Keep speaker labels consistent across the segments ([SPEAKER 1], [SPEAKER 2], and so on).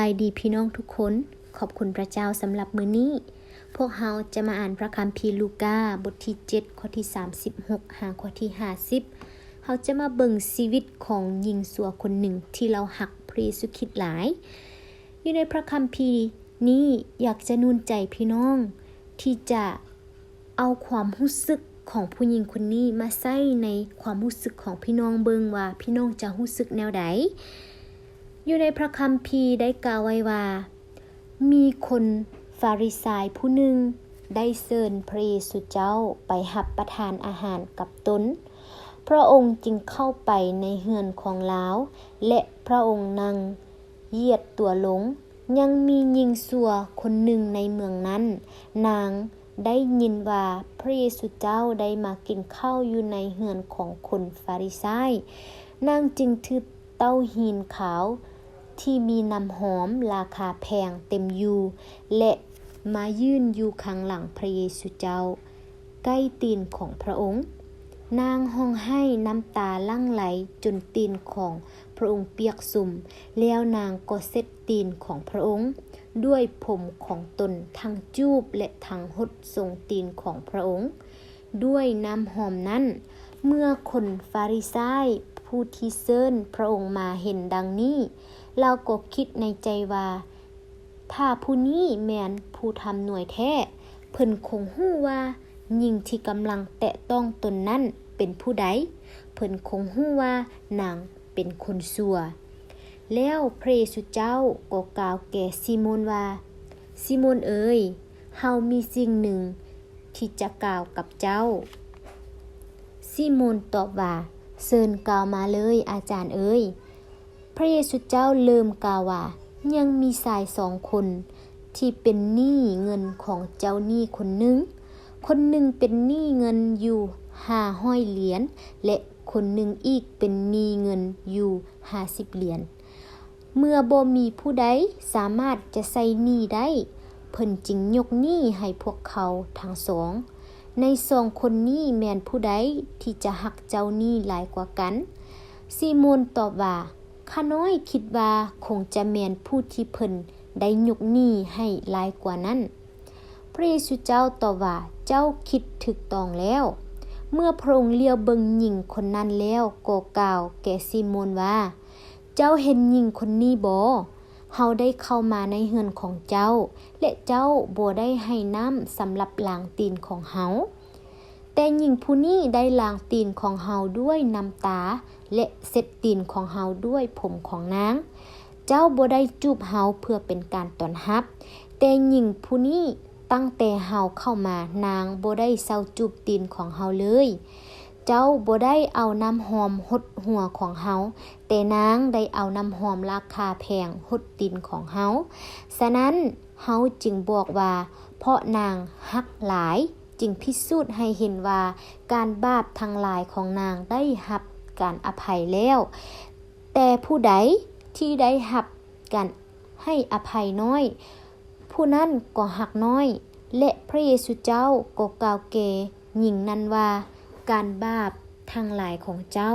[SPEAKER 1] ายดีพี่น้องทุกคนขอบคุณพระเจ้าสำหรับมื้อนี้พวกเราจะมาอ่านพระคัมภีร์ลูกาบทที่7ข้อที่36หาข้อที่50เราจะมาเบิ่งชีวิตของหญิงสัวคนหนึ่งที่เราหักพระเยซูคริสต์หลายอยู่ในพระคัมภีร์นี้อยากจะนูนใจพี่น้องที่จะเอาความรู้สึกของผู้หญิงคนนี้มาใส่ในความรู้สึกของพี่น้องเบิ่งว่าพี่น้องจะรู้สึกแนวใดอยู่ในพระคัมภีร์ได้กล่าวไว้ว่ามีคนฟาริสายผู้หนึ่งได้เชิญพระเยซูเจ้าไปรับประทานอาหารกับตนพระองค์จึงเข้าไปในเรือนของลาวและพระองค์นั่งเหยียดตัวลงยังมีหญิงสัวคนหนึ่งในเมืองนั้นนางได้ยินว่าพระเยซูเจ้าได้มากินข้าวอยู่ในเรือนของคนฟาริสายนางจึงถือเต้าหินขาวที่มีน้ำหอมราคาแพงเต็มอยู่และมายื่นอยู่ข้างหลังพระเยซูเจ้าใกล้ตีนของพระองค์นางห้องไห้น้ำตาลั่งไหลจนตีนของพระองค์เปียกสุ่มแล้วนางก็เช็ดตีนของพระองค์ด้วยผมของตนทั้งจูบและทั้งหดทรงตีนของพระองค์ด้วยน้ำหอมนั้นเมื่อคนฟาริสายผู้ที่เชิญพระองค์มาเห็นดังนี้เราก็คิดในใจว่าถ้าผู้นี้แม่นผู้ทำหน่วยแท้เพิ่นคงฮู้ว่าหญิงที่กำลังแตะต้องตนนั้นเป็นผู้ใดเพิ่นคงฮู้ว่านางเป็นคนชั่วแล้วพระเยซูเจ้าก็กล่าวแก่ซิโมนว่าซิโมนเอ๋ยเฮามีสิ่งหนึ่งที่จะกล่าวกับเจ้าซิโมนตอบว่าเชิญกล่าวมาเลยอาจารย์เอ๋ยพระเยซูเจ้าเริ่มกล่าวว่ายังมีชาย2 คนที่เป็นหนี้เงินของเจ้าหนี้คนหนึ่งเป็นหนี้เงินอยู่500 เหรียญและคนหนึ่งอีกเป็นหนี้เงินอยู่50 เหรียญเมื่อบ่มีผู้ใดสามารถจะใช้หนี้ได้เพิ่นจึงยกหนี้ให้พวกเขาทั้ง2ใน2 คนนี้แม่นผู้ใดที่จะหักเจ้าหนี้หลายกว่ากันซีโมนตอบว่าข้าน้อยคิดว่าคงจะแม่นผู้ที่เพิ่นได้ยกหนี้ให้หลายกว่านั้นพระเยซูเจ้าตอบว่าเจ้าคิดถูกต้องแล้วเมื่อพระองค์เลี้ยวเบิ่งหญิงคนนั้นแล้วก็กล่าวแก่ซีโมนว่าเจ้าเห็นหญิงคนนี้บ่เฮาได้เข้ามาในเรือนของเจ้าและเจ้าบ่ได้ให้น้ำสำหรับล้างตีนของเฮาแต่หญิงผู้นี้ได้ล้างตีนของเฮาด้วยน้ำตาและเช็ดตีนของเฮาด้วยผมของนางเจ้าบ่ได้จูบเฮาเพื่อเป็นการต้อนรับแต่หญิงผู้นี้ตั้งแต่เฮาเข้ามานางบ่ได้เซาจูบตีนของเฮาเลยเจ้าบ่ได้เอาน้ำหอมหดหัวของเฮาแต่นางได้เอาน้ำหอมราคาแพงหดตีนของเฮาฉะนั้นเฮาจึงบอกว่าเพราะนางฮักหลายจึงพิสูจน์ให้เห็นว่าการบาปทั้งหลายของนางได้รับการอภัยแล้วแต่ผู้ใดที่ได้รับการให้อภัยน้อยผู้นั้นก็หักน้อยและพระเยซูเจ้าก็กล่าวแก่หญิงนั้นว่าการบาปทั้งหลายของเจ้า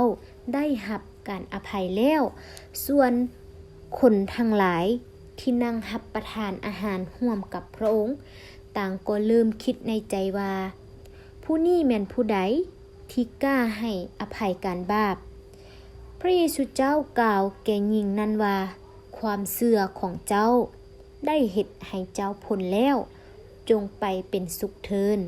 [SPEAKER 1] ได้รับการอภัยแล้วส่วนคนทั้งหลายที่นั่งรับประทานอาหารร่วมกับพระองค์ต่างก็เริ่มคิดในใจว่าผู้นี้แม่นผู้ใดที่กล้าให้อภัยการบาปพระเยซูเจ้ากล่าวแก่หญิงนั้นว่าความเชื่อของเจ้าได้เฮ็ดให้เจ้าพ้นแล้วจงไปเป็นสุขเถิด